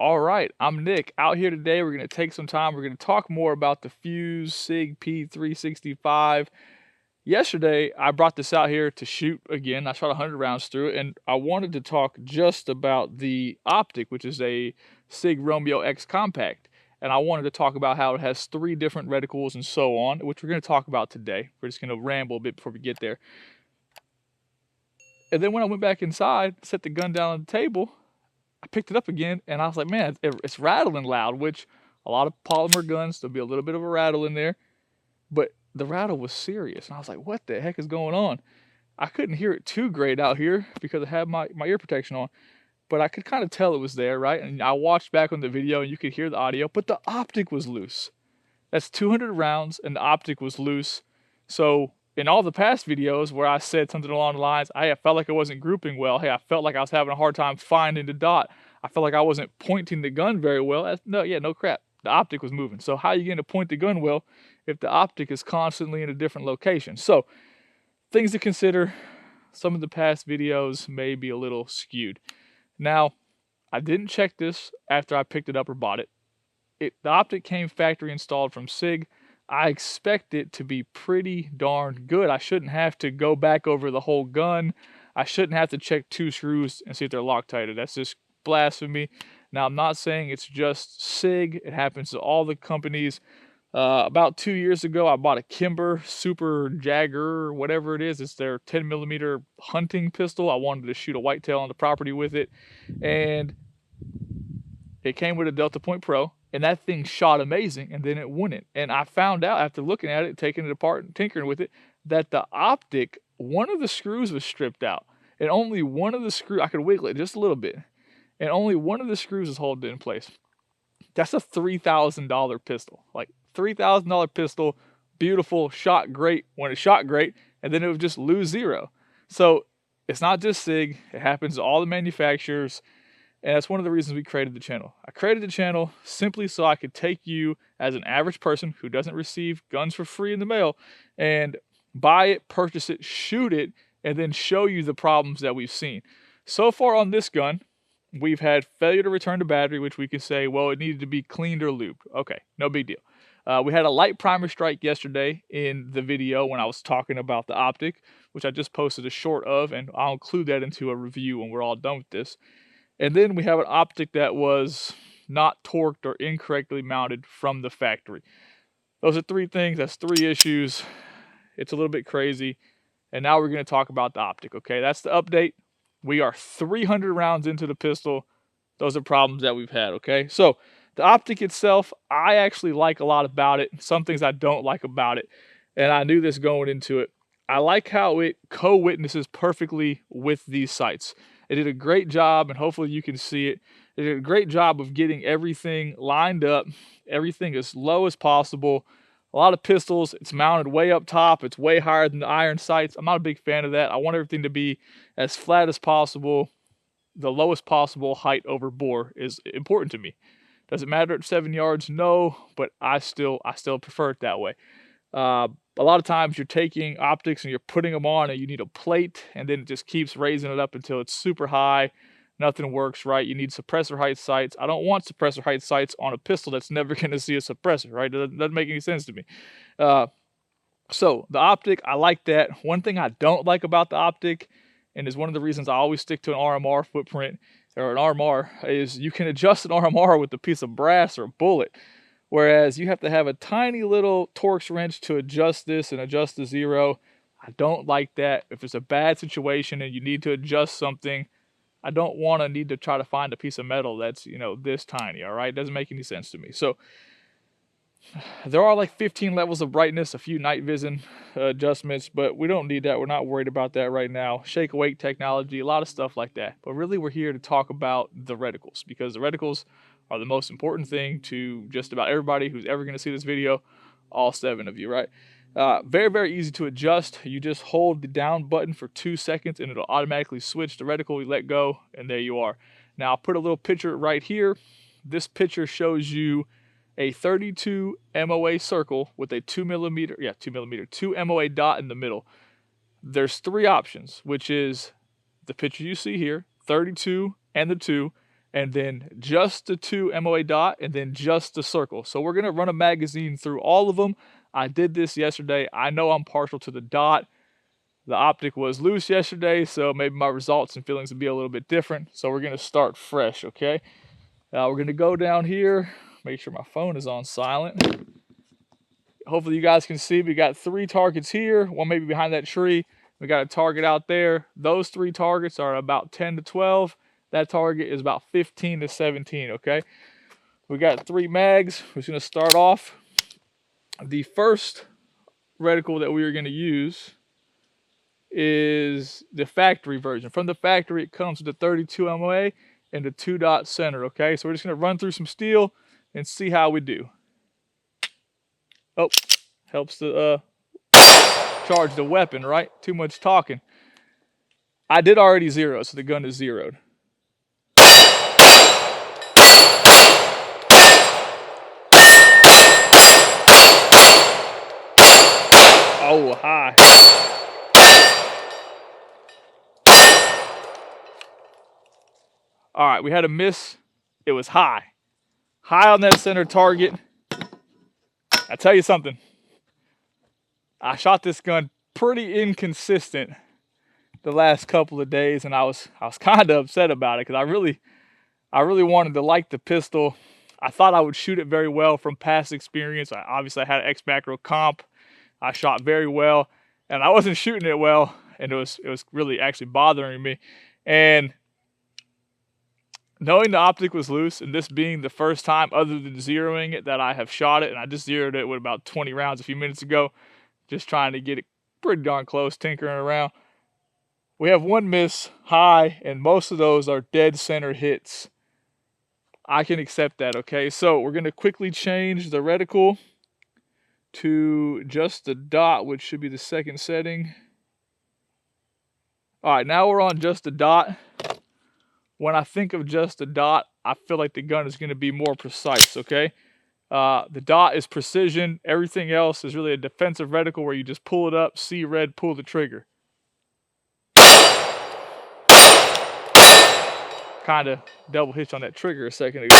All right, I'm Nick. Out here today, we're going to take some time. We're going to talk more about the Fuse Sig P365. Yesterday, I brought this out here to shoot again. I shot 100 rounds through it, and I wanted to talk just about the Optic, which is a Sig Romeo X Compact. And I wanted to talk about how it has 3 different reticles and so on, which we're going to talk about today. We're just going to ramble a bit before we get there. And then when I went back inside, set the gun down on the table, I picked it up again, and I was like, man, it's rattling loud, which a lot of polymer guns, there'll be a little bit of a rattle in there, but the rattle was serious. And I was like, what the heck is going on? I couldn't hear it too great out here because I had my ear protection on, but I could kind of tell it was there, right? And I watched back on the video, and you could hear the audio, but the optic was loose. That's 200 rounds, and the optic was loose. So in all the past videos where I said something along the lines, hey, I felt like I wasn't grouping well. Hey, I felt like I was having a hard time finding the dot. I felt like I wasn't pointing the gun very well. No crap. The optic was moving. So how are you going to point the gun well if the optic is constantly in a different location? So things to consider. Some of the past videos may be a little skewed. Now, I didn't check this after I picked it up or bought it. The optic came factory installed from Sig. I expect it to be pretty darn good. I shouldn't have to go back over the whole gun. I shouldn't have to check 2 screws and see if they're Loctited. That's just blasphemy. Now, I'm not saying it's just Sig. It happens to all the companies. About 2 years ago, I bought a Kimber Super Jagger, whatever it is. It's their 10mm hunting pistol. I wanted to shoot a whitetail on the property with it. And it came with a Delta Point Pro. And that thing shot amazing, and then it wouldn't. And I found out after looking at it, taking it apart and tinkering with it, that the optic, one of the screws was stripped out. And only one of the screws, I could wiggle it just a little bit, and only one of the screws is holding it in place. That's a $3,000 pistol. Like, $3,000 pistol, beautiful, shot great when it shot great, and then it would just lose 0. So it's not just Sig. It happens to all the manufacturers. And that's one of the reasons we created the channel. I created the channel simply so I could take you as an average person who doesn't receive guns for free in the mail and buy it, purchase it, shoot it, and then show you the problems that we've seen. So far on this gun, we've had failure to return to battery, which we can say, well, it needed to be cleaned or lubed. Okay, no big deal. We had a light primer strike yesterday in the video when I was talking about the optic, which I just posted a short of, and I'll include that into a review when we're all done with this. And then we have an optic that was not torqued or incorrectly mounted from the factory. Those are 3 things. That's 3 issues. It's a little bit crazy. And now we're going to talk about the optic, okay? That's the update. We are 300 rounds into the pistol. Those are problems that we've had, okay? So the optic itself, I actually like a lot about it. Some things I don't like about it. And I knew this going into it. I like how it co-witnesses perfectly with these sights. It did a great job, and hopefully you can see it. It did a great job of getting everything lined up, everything as low as possible. A lot of pistols, it's mounted way up top. It's way higher than the iron sights. I'm not a big fan of that. I want everything to be as flat as possible. The lowest possible height over bore is important to me. Does it matter at 7 yards? No, but I still prefer it that way. A lot of times you're taking optics and you're putting them on and you need a plate, and then it just keeps raising it up until it's super high. Nothing works, right? You need suppressor height sights. I don't want suppressor height sights on a pistol that's never going to see a suppressor, right? It doesn't make any sense to me. So the optic, I like that. One thing I don't like about the optic, and is one of the reasons I always stick to an RMR footprint or an RMR, is you can adjust an RMR with a piece of brass or a bullet. Whereas you have to have a tiny little Torx wrench to adjust this and adjust the 0. I don't like that. If it's a bad situation and you need to adjust something, I don't want to need to try to find a piece of metal that's, this tiny, all right? It doesn't make any sense to me. So there are like 15 levels of brightness, a few night vision adjustments, but we don't need that. We're not worried about that right now. Shake awake technology, a lot of stuff like that. But really we're here to talk about the reticles, because the reticles are the most important thing to just about everybody who's ever going to see this video, all 7 of you, right? Very, very easy to adjust. You just hold the down button for 2 seconds and it'll automatically switch the reticle. You let go and there you are. Now I'll put a little picture right here. This picture shows you a 32 MOA circle with a 2 MOA dot in the middle. There's three options, which is the picture you see here, 32 and the 2, and then just the 2 MOA dot, and then just the circle. So we're gonna run a magazine through all of them. I did this yesterday. I know I'm partial to the dot. The optic was loose yesterday, so maybe my results and feelings would be a little bit different. So we're gonna start fresh, okay? We're gonna go down here, make sure my phone is on silent. Hopefully you guys can see we got 3 targets here, one maybe behind that tree. We got a target out there. Those 3 targets are about 10 to 12. That target is about 15 to 17, okay? We got 3 mags. We're just gonna start off. The first reticle that we are gonna use is the factory version. From the factory, it comes with the 32 MOA and the 2-dot center, okay? So we're just gonna run through some steel and see how we do. Oh, helps to charge the weapon, right? Too much talking. I did already zero, so the gun is zeroed. Oh, high. All right, we had a miss. It was high. High on that center target. I tell you something. I shot this gun pretty inconsistent the last couple of days, and I was kind of upset about it because I really wanted to like the pistol. I thought I would shoot it very well from past experience. Obviously I had an X macro comp. I shot very well, and I wasn't shooting it well, and it was really actually bothering me. And knowing the optic was loose, and this being the first time other than zeroing it that I have shot it, and I just zeroed it with about 20 rounds a few minutes ago, just trying to get it pretty darn close, tinkering around. We have 1 miss high, and most of those are dead center hits. I can accept that, okay? So we're gonna quickly change the reticle to just the dot, which should be the second setting. All right, now we're on just the dot. When I think of just the dot, I feel like the gun is gonna be more precise, okay? The dot is precision. Everything else is really a defensive reticle where you just pull it up, see red, pull the trigger. Kind of double hitched on that trigger a second ago.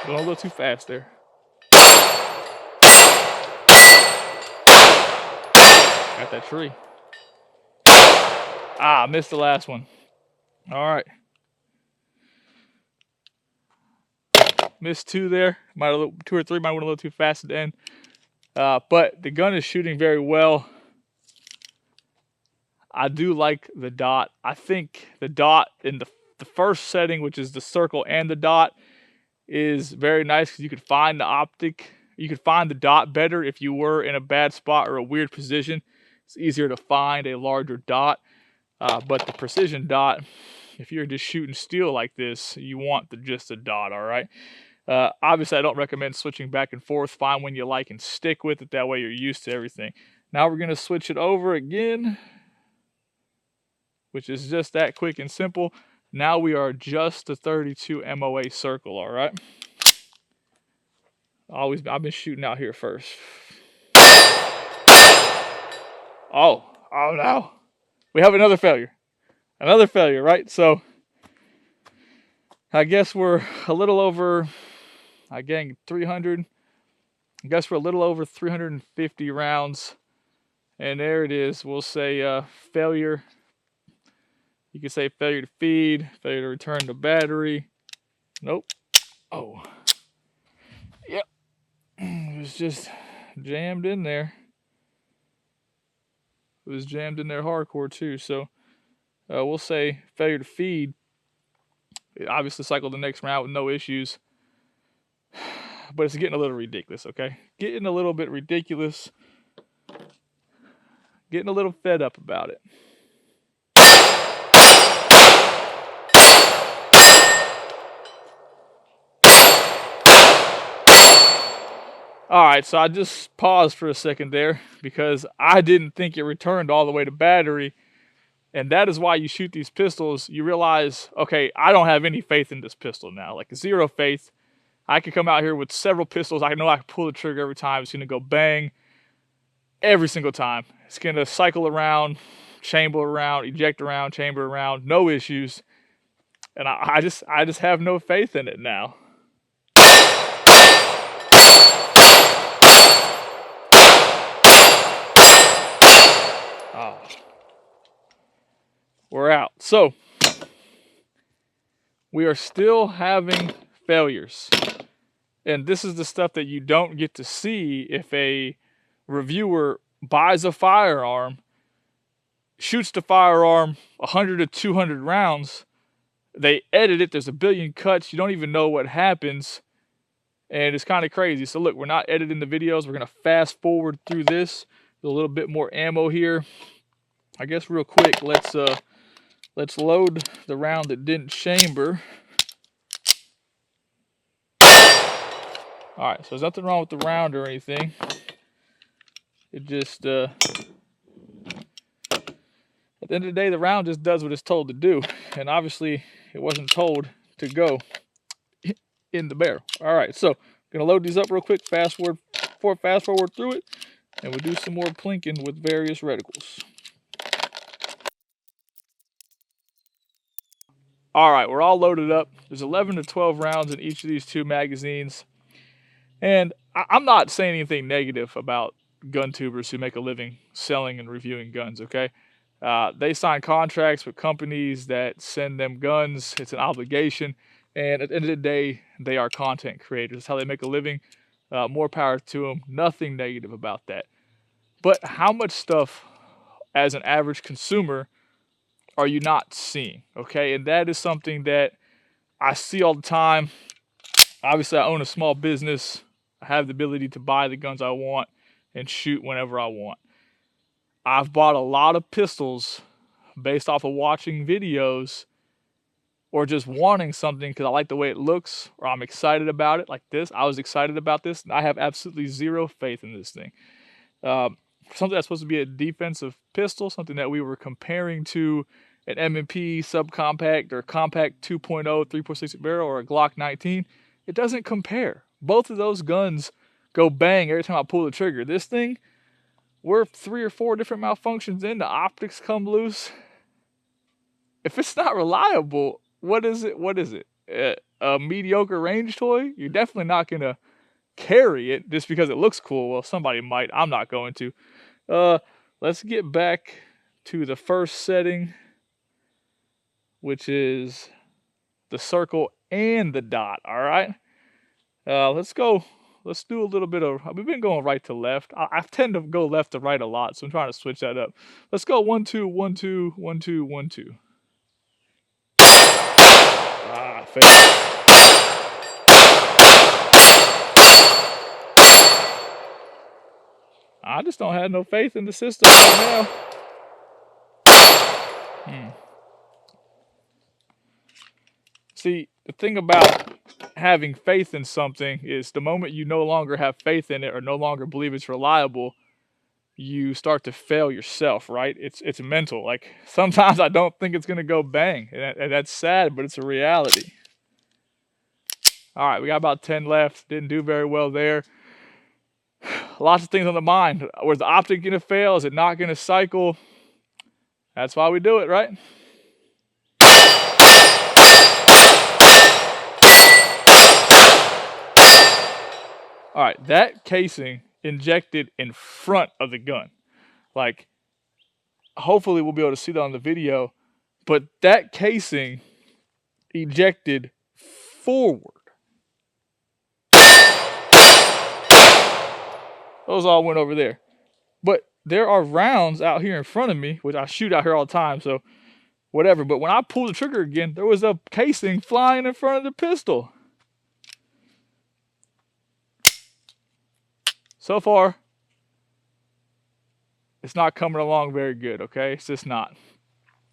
Going a little too fast there. Got that tree. I missed the last one. All right. Missed 2 there. 2 or 3 might went a little too fast at the end. But the gun is shooting very well. I do like the dot. I think the dot in the first setting, which is the circle and the dot, is very nice because you could find the optic. You could find the dot better if you were in a bad spot or a weird position. It's easier to find a larger dot. But the precision dot, if you're just shooting steel like this, you want just a dot, all right? Obviously, I don't recommend switching back and forth. Find one you like and stick with it. That way you're used to everything. Now we're going to switch it over again, which is just that quick and simple. Now we are just the 32 MOA circle, all right? I've been shooting out here first. Oh no. We have another failure. Another failure, right? So I guess we're a little over, 300. I guess we're a little over 350 rounds. And there it is. We'll say failure. You can say failure to feed, failure to return the battery. Nope. Oh. Yep. It was just jammed in there. It was jammed in there hardcore too. So we'll say failure to feed. It obviously cycled the next round with no issues. But it's getting a little ridiculous, okay? Getting a little bit ridiculous. Getting a little fed up about it. All right, so I just paused for a second there because I didn't think it returned all the way to battery. And that is why you shoot these pistols. You realize, okay, I don't have any faith in this pistol now. Like, zero faith. I could come out here with several pistols. I know I can pull the trigger every time. It's going to go bang. every single time. It's going to cycle around, chamber around, eject around, chamber around, no issues. And I just have no faith in it now. Oh. We're out. So we are still having failures. And this is the stuff that you don't get to see if a reviewer buys a firearm, shoots the firearm 100 to 200 rounds, they edit it, there's a billion cuts, you don't even know what happens, and it's kind of crazy. So look, we're not editing the videos, we're going to fast forward through this. There's a little bit more ammo here. I guess real quick, let's load the round that didn't chamber. Alright, so there's nothing wrong with the round or anything. It just, at the end of the day, the round just does what it's told to do. And obviously, it wasn't told to go in the barrel. Alright, so, I'm going to load these up real quick, fast forward through it, and we'll do some more plinking with various reticles. Alright, we're all loaded up. There's 11 to 12 rounds in each of these two magazines. And I'm not saying anything negative about gun tubers who make a living selling and reviewing guns, okay? They sign contracts with companies that send them guns. It's an obligation. And at the end of the day, they are content creators. That's how they make a living. More power to them. Nothing negative about that. But how much stuff, as an average consumer, are you not seeing, okay? And that is something that I see all the time. Obviously, I own a small business. I have the ability to buy the guns I want and shoot whenever I want. I've bought a lot of pistols based off of watching videos or just wanting something because I like the way it looks or I'm excited about it, like this. I was excited about this, and I have absolutely zero faith in this thing. Something that's supposed to be a defensive pistol, something that we were comparing to an M&P subcompact or compact 2.0 3.6 barrel or a Glock 19, it doesn't compare. Both of those guns go bang every time I pull the trigger. This thing, we're 3 or 4 different malfunctions in, the optics come loose. If it's not reliable, what is it? What is it? A mediocre range toy? You're definitely not going to carry it just because it looks cool. Well, somebody might. I'm not going to. Let's get back to the first setting, which is the circle and the dot, all right? Let's go. Let's do a little bit of, we've been going right to left. I tend to go left to right a lot, so I'm trying to switch that up. Let's go 1, 2, 1, 2, 1, 2, 1, 2. Ah, fail. I just don't have no faith in the system right now. See, the thing about having faith in something is the moment you no longer have faith in it or no longer believe it's reliable, you start to fail yourself, right? It's mental. Like, sometimes I don't think it's going to go bang, and that's sad, but it's a reality. All right, we got about 10 left. Didn't do very well there. Lots of things on the mind. Was the optic going to fail? Is it not going to cycle? That's why we do it, right? All right, that casing injected in front of the gun. Like, hopefully we'll be able to see that on the video, but that casing ejected forward. Those all went over there. But there are rounds out here in front of me, which I shoot out here all the time, so whatever. But when I pulled the trigger again, there was a casing flying in front of the pistol. So far, it's not coming along very good, okay? It's just not.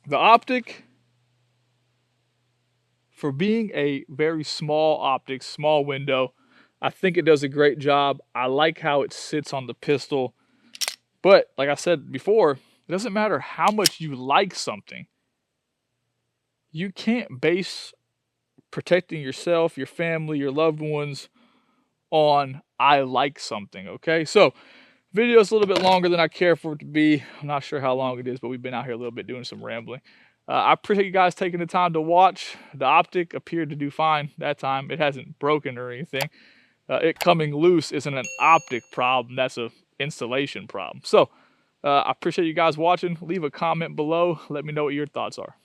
The optic, for being a very small optic, small window, I think it does a great job. I like how it sits on the pistol. But, like I said before, it doesn't matter how much you like something. You can't base protecting yourself, your family, your loved ones on I like something, okay? So, Video's a little bit longer than I care for it to be. I'm not sure how long it is, but we've been out here a little bit doing some rambling. I appreciate you guys taking the time to watch. The Optic appeared to do fine that time. It hasn't broken or anything. It coming loose isn't an Optic problem. That's a installation problem. So I appreciate you guys watching. Leave a comment below. Let me know what your thoughts are.